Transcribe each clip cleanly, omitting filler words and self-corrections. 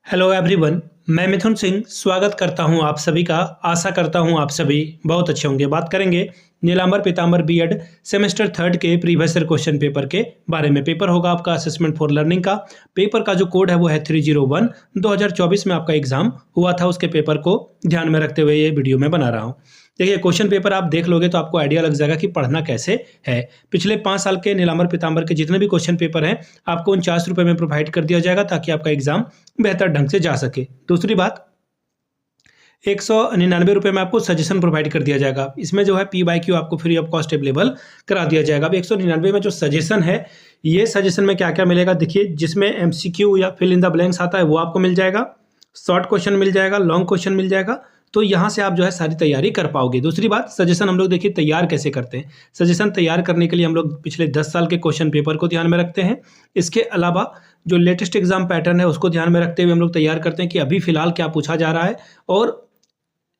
Hello everyone. मैं मिथुन सिंह स्वागत करता हूं आप सभी का। आशा करता हूं आप सभी बहुत अच्छे होंगे। बात करेंगे नीलांबर पीतांबर बीएड सेमेस्टर थर्ड के प्रीवियस ईयर क्वेश्चन पेपर के बारे में। पेपर होगा आपका असेसमेंट फॉर लर्निंग का। पेपर का जो कोड है वो है 301। 2024 में आपका एग्जाम हुआ था, उसके पेपर को ध्यान में रखते हुए ये वीडियो में बना रहा हूँ। देखिए, क्वेश्चन पेपर आप देख लोगे तो आपको आइडिया लग जाएगा कि पढ़ना कैसे है। पिछले 5 साल के नीलांबर पीतांबर के जितने भी क्वेश्चन पेपर हैं आपको 49 रुपये में प्रोवाइड कर दिया जाएगा ताकि आपका एग्जाम बेहतर ढंग से जा सके। दूसरी बात, 199 रुपये में आपको सजेशन प्रोवाइड कर दिया जाएगा। इसमें जो है PYQ आपको फ्री ऑफ कॉस्ट अवेलेबल करा दिया जाएगा। अब 199 में जो सजेशन है, ये सजेशन में क्या क्या मिलेगा देखिए, जिसमें MCQ या फिल इन द ब्लैंक्स आता है वो आपको मिल जाएगा, शॉर्ट क्वेश्चन मिल जाएगा, लॉन्ग क्वेश्चन मिल जाएगा। तो यहाँ से आप जो है सारी तैयारी कर पाओगे। दूसरी बात, सजेशन हम लोग देखिए तैयार कैसे करते हैं। सजेशन तैयार करने के लिए हम लोग पिछले 10 साल के क्वेश्चन पेपर को ध्यान में रखते हैं। इसके अलावा जो लेटेस्ट एग्जाम पैटर्न है उसको ध्यान में रखते हुए हम लोग तैयार करते हैं कि अभी फिलहाल क्या पूछा जा रहा है, और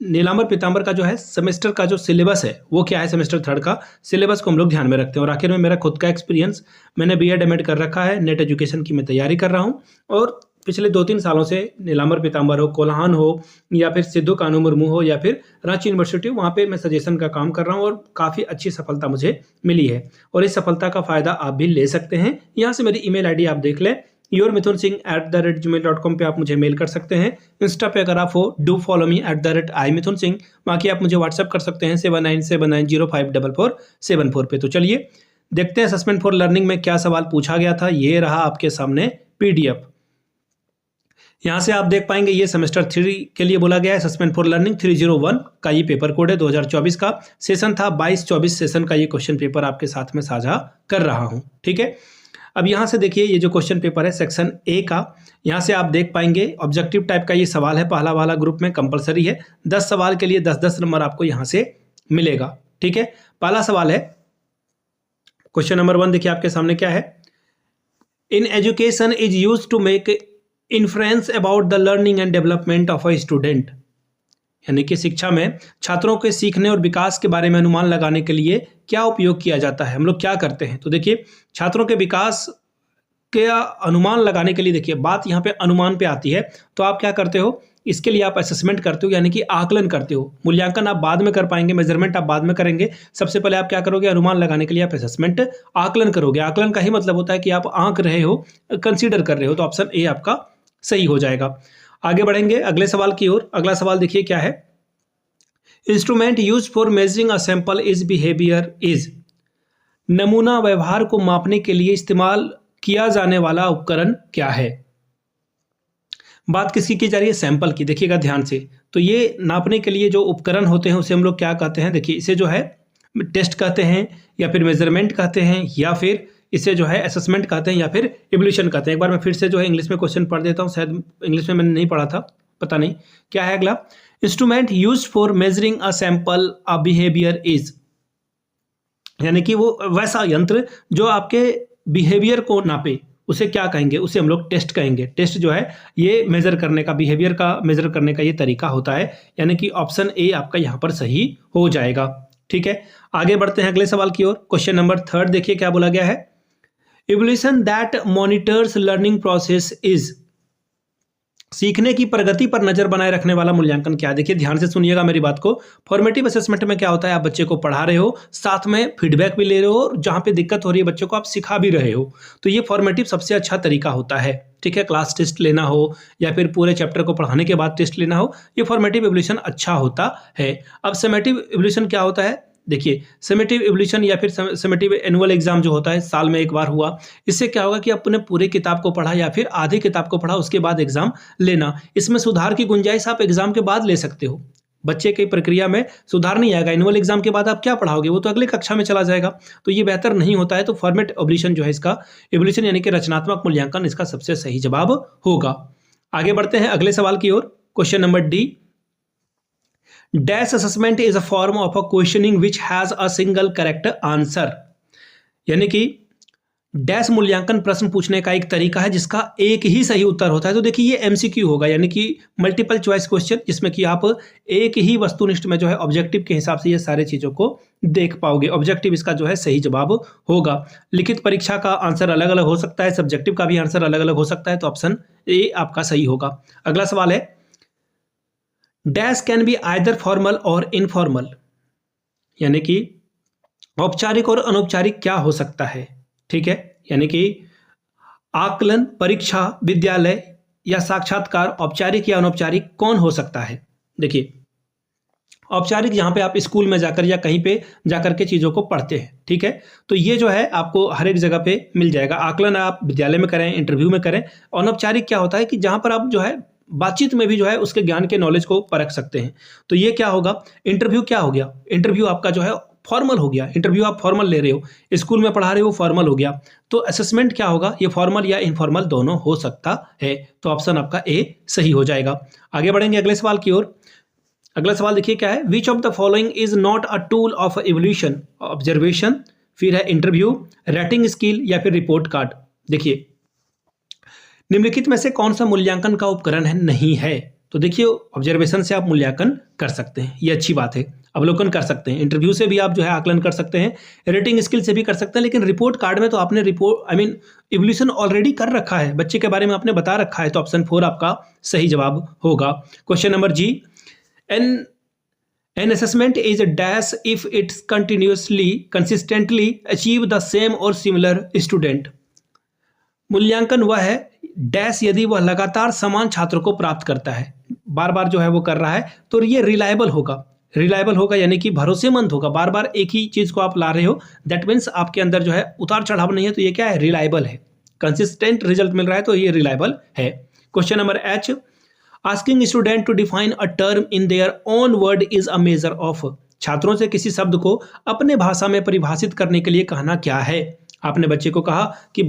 नीलांबर पीतांबर का जो है सेमेस्टर का जो सिलेबस है वो क्या है, सेमेस्टर थर्ड का सिलेबस को हम लोग ध्यान में रखते हैं। और आखिर में मेरा खुद का एक्सपीरियंस, मैंने BEd MAd कर रखा है, नेट एजुकेशन की मैं तैयारी कर रहा हूँ, और पिछले 2-3 सालों से नीलांबर पीतांबर हो, कोल्हान हो, या फिर सिद्धू कानू मुर्मू हो, या फिर रांची यूनिवर्सिटी हो, वहाँ पे मैं सजेशन का काम कर रहा हूँ और काफ़ी अच्छी सफलता मुझे मिली है। और इस सफलता का फ़ायदा आप भी ले सकते हैं। यहाँ से मेरी email ID आप देख लें, yourmithunsingh@gmail.com पे आप मुझे मेल कर सकते हैं। इंस्टा पे अगर आप हो, डू फॉलो मी @imithunsingh। बाकी आप मुझे व्हाट्सअप कर सकते हैं 7979054474 पे। तो चलिए देखते हैं असेसमेंट फॉर लर्निंग में क्या सवाल पूछा गया था। ये रहा आपके सामने PDF। यहाँ से आप देख पाएंगे ये सेमेस्टर 3 के लिए बोला गया है। असेसमेंट फॉर लर्निंग 301 का ये पेपर कोड है। 2024 का सेशन था, 22-24 सेशन का ये क्वेश्चन पेपर आपके साथ में साझा कर रहा हूँ। ठीक है, अब यहाँ से देखिए ये जो क्वेश्चन पेपर है सेक्शन A का, यहाँ से आप देख पाएंगे ऑब्जेक्टिव टाइप का ये सवाल है। पहला वाला ग्रुप में कंपलसरी है, 10 सवाल के लिए 10-10 नंबर आपको यहाँ से मिलेगा। ठीक है, पहला सवाल है क्वेश्चन नंबर 1। देखिए आपके सामने क्या है, in education is use to make influence about the learning and development of a student. यानी कि शिक्षा में छात्रों के सीखने और विकास के बारे में अनुमान लगाने के लिए क्या उपयोग किया जाता है, हम लोग क्या करते हैं। तो देखिए, छात्रों के विकास के अनुमान लगाने के लिए, देखिए बात यहाँ पे अनुमान पे आती है, तो आप क्या करते हो, इसके लिए आप असेसमेंट करते हो, यानी कि आकलन करते हो। मूल्यांकन आप बाद में कर पाएंगे, मेजरमेंट आप बाद में करेंगे। सबसे पहले आप क्या करोगे, अनुमान लगाने के लिए आप असेसमेंट आकलन करोगे। आकलन का ही मतलब होता है कि आप आंक रहे हो, कंसीडर कर रहे हो। तो ऑप्शन A आपका सही हो जाएगा। आगे बढ़ेंगे अगले सवाल की ओर। अगला सवाल देखिए क्या है, instrument use for measuring a sample is behaviour is. नमूना व्यवहार को मापने के लिए इस्तेमाल किया जाने वाला उपकरण क्या है। बात किसकी की जा रही है, सैंपल की। देखिएगा ध्यान से, तो ये नापने के लिए जो उपकरण होते हैं उसे हम लोग क्या कहते हैं। देखिए, इसे जो है टेस्ट कहते हैं, या फिर मेजरमेंट कहते हैं, या फिर इसे जो है असेसमेंट कहते हैं, या फिर इवोल्यूशन कहते हैं। एक बार मैं फिर से जो है इंग्लिश में क्वेश्चन पढ़ देता हूँ, शायद इंग्लिश में मैंने नहीं पढ़ा था, पता नहीं क्या है। अगला, instrument use for measuring a sample a behaviour is, यानी कि वो वैसा यंत्र जो आपके बिहेवियर को नापे, उसे क्या कहेंगे, उसे हम लोग टेस्ट कहेंगे। टेस्ट जो है ये मेजर करने का, बिहेवियर का मेजर करने का ये तरीका होता है। यानी कि ऑप्शन A आपका यहाँ पर सही हो जाएगा। ठीक है, आगे बढ़ते हैं अगले सवाल की ओर। क्वेश्चन नंबर 3 देखिए क्या बोला गया है, evolution that monitors learning process is. सीखने की प्रगति पर नजर बनाए रखने वाला मूल्यांकन क्या है। देखिए ध्यान से सुनिएगा मेरी बात को। फॉर्मेटिव असेसमेंट में क्या होता है, आप बच्चे को पढ़ा रहे हो, साथ में फीडबैक भी ले रहे हो, और जहां पे दिक्कत हो रही है बच्चों को आप सिखा भी रहे हो। तो ये फॉर्मेटिव सबसे अच्छा तरीका होता है। ठीक है, क्लास टेस्ट लेना हो या फिर पूरे चैप्टर को पढ़ाने के बाद टेस्ट लेना हो, ये फॉर्मेटिव इवोल्यूशन अच्छा होता है। अब समेटिव इवोल्यूशन क्या होता है, देखिए समेटिव इवोल्यूशन या फिर समेटिव एनुअल एग्जाम जो होता है, साल में एक बार हुआ। इससे क्या होगा कि आपने पूरे किताब को पढ़ा या फिर आधी किताब को पढ़ा, उसके बाद एग्जाम लेना। इसमें सुधार की गुंजाइश आप एग्जाम के बाद ले सकते हो। बच्चे की प्रक्रिया में सुधार नहीं आएगा। एनुअल एग्जाम के बाद आप क्या पढ़ाओगे, वो तो अगले कक्षा में चला जाएगा। तो ये बेहतर नहीं होता है। तो फॉर्मेट इवोल्यूशन जो है इसका, इवोल्यूशन यानी कि रचनात्मक मूल्यांकन, इसका सबसे सही जवाब होगा। आगे बढ़ते हैं अगले सवाल की ओर। Question number D, dash assessment is a form of a questioning which has a single correct answer. यानी कि डैश मूल्यांकन प्रश्न पूछने का एक तरीका है जिसका एक ही सही उत्तर होता है। तो देखिए ये एमसीक्यू होगा, यानी कि मल्टीपल चॉइस क्वेश्चन, जिसमें कि आप एक ही वस्तुनिष्ठ में जो है ऑब्जेक्टिव के हिसाब से ये सारी चीज़ों को देख पाओगे। ऑब्जेक्टिव इसका जो है सही जवाब होगा। लिखित परीक्षा का आंसर अलग अलग हो सकता है, सब्जेक्टिव का भी आंसर अलग अलग हो सकता है, तो ऑप्शन ए आपका सही होगा। अगला सवाल है, dash can be either formal or informal, यानी कि औपचारिक और अनौपचारिक क्या हो सकता है। ठीक है, यानी कि आकलन, परीक्षा, विद्यालय या साक्षात्कार, औपचारिक या अनौपचारिक कौन हो सकता है। देखिए औपचारिक जहाँ पे आप स्कूल में जाकर या कहीं पे जाकर के चीज़ों को पढ़ते हैं, ठीक है, तो ये जो है आपको हर एक जगह पे मिल जाएगा। आकलन आप विद्यालय में करें, इंटरव्यू में करें। अनौपचारिक क्या होता है कि जहाँ पर आप जो है बातचीत में भी जो है उसके ज्ञान के नॉलेज को परख सकते हैं। तो ये क्या होगा, इंटरव्यू क्या हो गया, इंटरव्यू आपका जो है फॉर्मल हो गया। इंटरव्यू आप फॉर्मल ले रहे हो, स्कूल में पढ़ा रहे हो, फॉर्मल हो गया। तो असेसमेंट क्या होगा, ये फॉर्मल या इनफॉर्मल दोनों हो सकता है। तो ऑप्शन आपका ए सही हो जाएगा। आगे बढ़ेंगे अगले सवाल की ओर। अगला सवाल देखिए क्या है, which of the following is not a tool of evolution, observation, फिर है इंटरव्यू, राइटिंग स्किल या फिर रिपोर्ट कार्ड। देखिए निम्नलिखित में से कौन सा मूल्यांकन का उपकरण है, नहीं है। तो देखिए ऑब्जर्वेशन से आप मूल्यांकन कर सकते हैं, ये अच्छी बात है, अवलोकन कर सकते हैं। इंटरव्यू से भी आप जो है आकलन कर सकते हैं, रेटिंग स्किल से भी कर सकते हैं। लेकिन रिपोर्ट कार्ड में तो आपने इवोल्यूशन ऑलरेडी कर रखा है, बच्चे के बारे में आपने बता रखा है। तो ऑप्शन 4 आपका सही जवाब होगा। Question number G, An assessment is a dash if it's consistently achieve the same or similar student. मूल्यांकन वह है डैश यदि वह लगातार समान छात्रों को प्राप्त करता है, बार बार जो है वो कर रहा है, तो ये रिलायबल होगा। रिलायबल होगा यानी कि भरोसेमंद होगा। बार बार एक ही चीज़ को आप ला रहे हो, दैट मीन्स आपके अंदर जो है उतार चढ़ाव नहीं है। तो ये क्या है, रिलायबल है। कंसिस्टेंट रिजल्ट मिल रहा है तो ये रिलायबल है। Question number H, asking student to define a term in their own word is a measure of. छात्रों से किसी शब्द को अपने भाषा में परिभाषित करने के लिए कहना क्या है। आपने बच्चे को कहा कि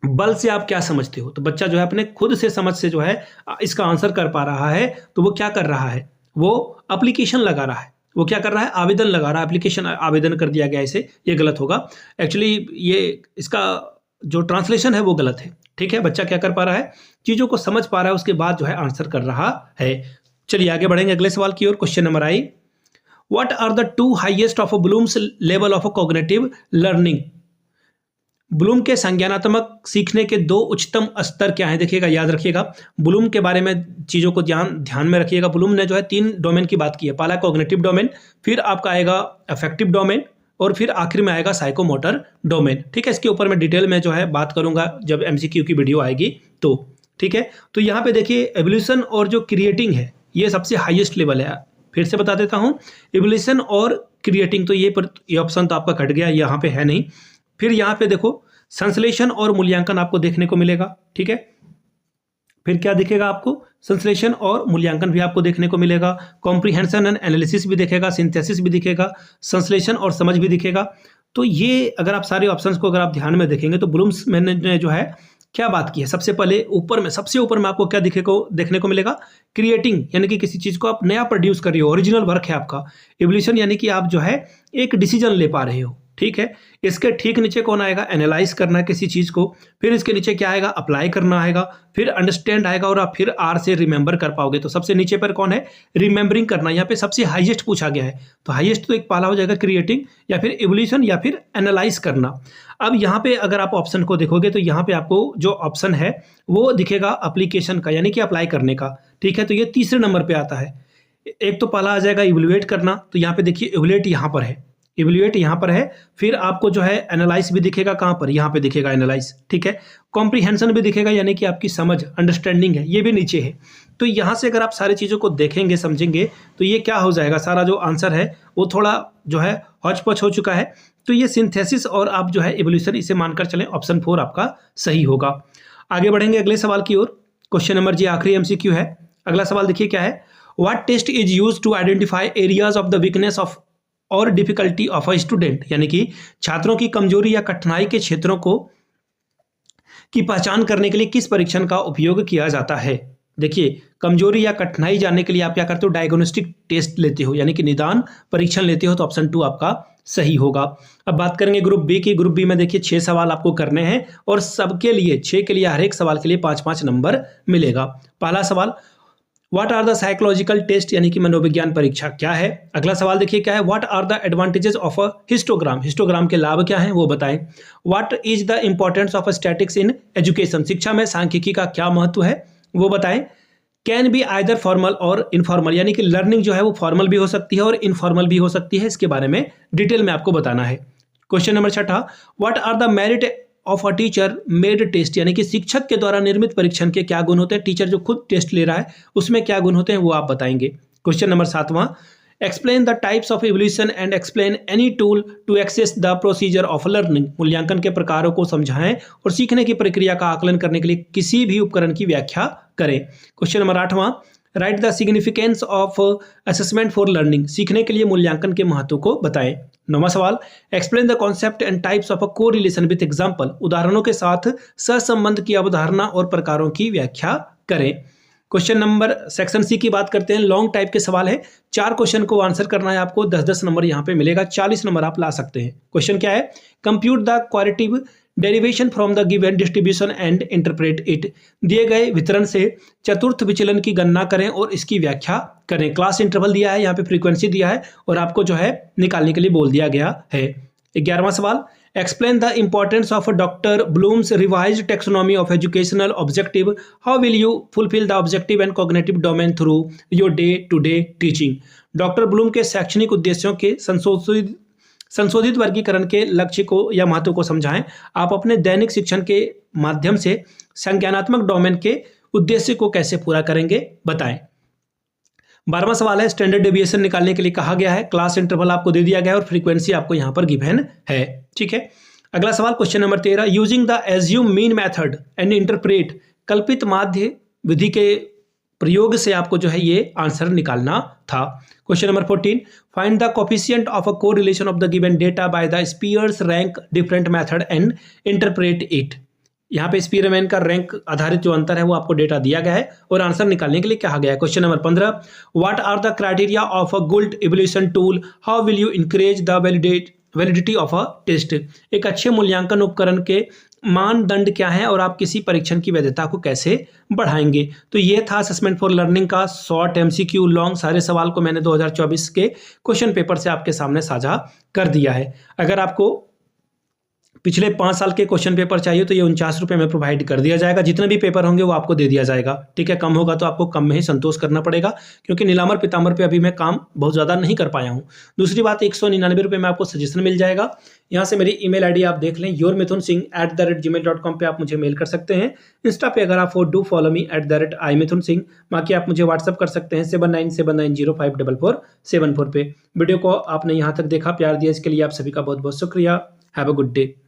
बल से आप क्या समझते हो, तो बच्चा जो है अपने खुद से समझ से जो है इसका आंसर कर पा रहा है। तो वो क्या कर रहा है, वो एप्लीकेशन लगा रहा है। वो क्या कर रहा है, आवेदन लगा रहा है। एप्लीकेशन आवेदन कर दिया गया इसे, ये गलत होगा। एक्चुअली ये इसका जो ट्रांसलेशन है वो गलत है। ठीक है, बच्चा क्या कर पा रहा है, चीज़ों को समझ पा रहा है, उसके बाद जो है आंसर कर रहा है। चलिए आगे बढ़ेंगे अगले सवाल की ओर। Question number I, what are the 2 highest of Bloom's level of cognitive learning. Bloom के संज्ञानात्मक सीखने के 2 उच्चतम स्तर क्या हैं। देखिएगा, याद रखिएगा, ब्लूम के बारे में चीज़ों को ध्यान में रखिएगा। ब्लूम ने जो है 3 डोमेन की बात की है। पहला कॉग्निटिव डोमेन, फिर आपका आएगा अफेक्टिव डोमेन, और फिर आखिर में आएगा साइकोमोटर डोमेन। ठीक है, इसके ऊपर मैं डिटेल में जो है बात करूंगा जब एमसीक्यू की वीडियो आएगी तो। ठीक है, तो यहाँ पे देखिए एवोल्यूशन और जो क्रिएटिंग है ये सबसे हाईएस्ट लेवल है। फिर से बता देता हूँ, एवोल्यूशन और क्रिएटिंग, तो ये ऑप्शन तो आपका कट गया, यहाँ पे है नहीं। फिर यहाँ पे देखो संश्लेषण और मूल्यांकन आपको देखने को मिलेगा। ठीक है, फिर क्या दिखेगा आपको, संश्लेषण और मूल्यांकन भी आपको देखने को मिलेगा। कॉम्प्रिहेंशन एंड एनालिसिस भी दिखेगा, सिंथेसिस भी दिखेगा, संश्लेषण और समझ भी दिखेगा। तो ये अगर आप सारे ऑप्शंस को अगर आप ध्यान में देखेंगे तो ब्लूम्स ने जो है क्या बात की है, सबसे पहले सबसे ऊपर में आपको क्या देखने को मिलेगा, क्रिएटिंग, यानी कि किसी चीज़ को आप नया प्रोड्यूस कर रहे हो, ओरिजिनल वर्क है आपका। इवोल्यूशन यानी कि आप जो है एक डिसीजन ले पा रहे हो। ठीक है, इसके ठीक नीचे कौन आएगा, एनालाइज करना है किसी चीज़ को। फिर इसके नीचे क्या आएगा, अप्लाई करना आएगा। फिर अंडरस्टैंड आएगा, और आप फिर आर से रिमेंबर कर पाओगे। तो सबसे नीचे पर कौन है, रिमेंबरिंग करना। यहाँ पे सबसे हाईएस्ट पूछा गया है, तो हाईएस्ट तो एक पहला हो जाएगा क्रिएटिंग, या फिर इवोल्यूशन, या फिर एनालाइज करना। अब यहाँ पे अगर आप ऑप्शन को देखोगे तो यहाँ पे आपको जो ऑप्शन है वो दिखेगा एप्लीकेशन का, यानी कि अप्लाई करने का। ठीक है, तो ये तीसरे नंबर पे आता है। एक तो पहला आ जाएगा इवैल्यूएट करना, तो यहाँ पे देखिए इवैल्यूएट यहाँ पर है, इवैल्यूएट यहाँ पर है। फिर आपको जो है एनालाइज भी दिखेगा, कहाँ पर, यहाँ पे दिखेगा एनालाइज। ठीक है, कॉम्प्रिहेंशन भी दिखेगा, यानी कि आपकी समझ, अंडरस्टैंडिंग है, ये भी नीचे है। तो यहाँ से अगर आप सारी चीज़ों को देखेंगे, समझेंगे, तो ये क्या हो जाएगा, सारा जो आंसर है वो थोड़ा जो है हौच-पौच हो चुका है। तो ये सिंथेसिस और आप जो है इवोल्यूशन, इसे मानकर चलें, ऑप्शन 4 आपका सही होगा। आगे बढ़ेंगे अगले सवाल की ओर। क्वेश्चन नंबर जी आखिरी एमसीक्यू है। अगला सवाल देखिए क्या है, what test is used to identify areas of the weakness of or difficulty of a student, यानी कि छात्रों की कमजोरी या कठिनाई के क्षेत्रों को की पहचान करने के लिए किस परीक्षण का उपयोग किया जाता है। देखिए कमजोरी या कठिनाई जानने के लिए आप क्या करते हो, डायग्नोस्टिक टेस्ट लेते हो, यानी कि निदान परीक्षण लेते हो। तो ऑप्शन 2 आपका सही होगा। अब बात करेंगे ग्रुप बी की। ग्रुप बी में देखिए 6 सवाल आपको करने हैं और सबके लिए 6 के लिए हर एक सवाल के लिए 5-5 नंबर मिलेगा। पहला सवाल, what are the psychological test, यानी कि मनोविज्ञान परीक्षा क्या है। अगला सवाल देखिए क्या है, what are the advantages of a histogram, histogram के लाभ क्या हैं वो बताएं। What is the importance of statics in education, शिक्षा में सांख्यिकी का क्या महत्व है वो बताएं। Can be either formal or informal, यानी कि लर्निंग जो है वो फॉर्मल भी हो सकती है और इनफॉर्मल भी हो सकती है, इसके बारे में डिटेल में आपको बताना है। Question number 6, what are the merit of a teacher made test, यानी कि शिक्षक के द्वारा निर्मित परीक्षण के क्या गुण होते हैं, टीचर जो खुद टेस्ट ले रहा है उसमें क्या गुण होते हैं वो आप बताएंगे। Question number 7, explain the types of evolution and explain any tool to access the procedure of learning, मूल्यांकन के प्रकारों को समझाएं और सीखने की प्रक्रिया का आकलन करने के लिए किसी भी उपकरण की व्याख्या करें। Question number 8, right the significance of assessment for learning, सीखने के लिए मूल्यांकन के महत्व को बताएं। 9वां सवाल, explain the concept and types of a correlation with example, उदाहरणों के साथ सहसंबंध की अवधारणा और प्रकारों की व्याख्या करें। क्वेश्चन नंबर सेक्शन सी की बात करते हैं। लॉन्ग टाइप के सवाल है, 4 क्वेश्चन को आंसर करना है आपको, 10-10 नंबर यहाँ पे मिलेगा, 40 नंबर आप ला सकते हैं। क्वेश्चन क्या है, compute the qualitative derivation from the given distribution and interpret it, दिए गए वितरण से चतुर्थ विचलन की गणना करें और इसकी व्याख्या करें। क्लास इंटरवल दिया है, यहाँ पे फ्रीक्वेंसी दिया है और आपको जो है निकालने के लिए बोल दिया गया है। 11वां सवाल, explain the importance of doctor Bloom's revised taxonomy of educational objective, how will you fulfil the objective and cognitive domain through your day to day teaching, doctor Bloom के शैक्षणिक उद्देश्यों के संशोधित वर्गीकरण के लक्ष्य को या महत्व को समझाएं। आप अपने दैनिक शिक्षण के माध्यम से संज्ञानात्मक डोमेन के उद्देश्य को कैसे पूरा करेंगे बताएं। 12वां सवाल है, स्टैंडर्ड डेविएशन निकालने के लिए कहा गया है, क्लास इंटरवल आपको दे दिया गया है और फ्रीक्वेंसी आपको यहाँ पर गिवन है। ठीक है, अगला सवाल question number 13, using the assume mean method and interpret, कल्पित माध्य विधि के प्रयोग से आपको जो है ये आंसर निकालना था। Question number 14, find the coefficient of a correlation of the given data by the Spears rank different method and interpret it, यहाँ पे स्पीयरमैन का रैंक आधारित जो अंतर है वो आपको डेटा दिया गया है और आंसर निकालने के लिए कहा गया है। Question number 15, what are the criteria of a good evaluation tool, how will you encourage the validity of a test, एक अच्छे मूल्यांकन उपकरण के मानदंड क्या हैं और आप किसी परीक्षण की वैधता को कैसे बढ़ाएंगे। तो ये था असेसमेंट फॉर लर्निंग का शॉर्ट एमसीक्यू लॉन्ग, सारे सवाल को मैंने 2024 के क्वेश्चन पेपर से आपके सामने साझा कर दिया है। अगर आपको पिछले 5 साल के क्वेश्चन पेपर चाहिए तो ये 49 रुपये में प्रोवाइड कर दिया जाएगा, जितने भी पेपर होंगे वो आपको दे दिया जाएगा। ठीक है, कम होगा तो आपको कम में ही संतोष करना पड़ेगा, क्योंकि नीलांबर पीतांबर पे अभी मैं काम बहुत ज़्यादा नहीं कर पाया हूँ। दूसरी बात, 199 रुपये में आपको सजेशन मिल जाएगा। यहाँ से मेरी ईमेल आईडी आप देख लें, yourmithunsingh@gmail.com पे आप मुझे मेल कर सकते हैं। इंस्टा पे अगर आप डू फॉलो मी @imithunsingh, बाकी आप मुझे व्हाट्सअप कर सकते हैं 7979054474 पे। वीडियो को आपने यहाँ तक देखा, प्यार दिया, इसके लिए आप सभी का बहुत बहुत शुक्रिया। Have a good day.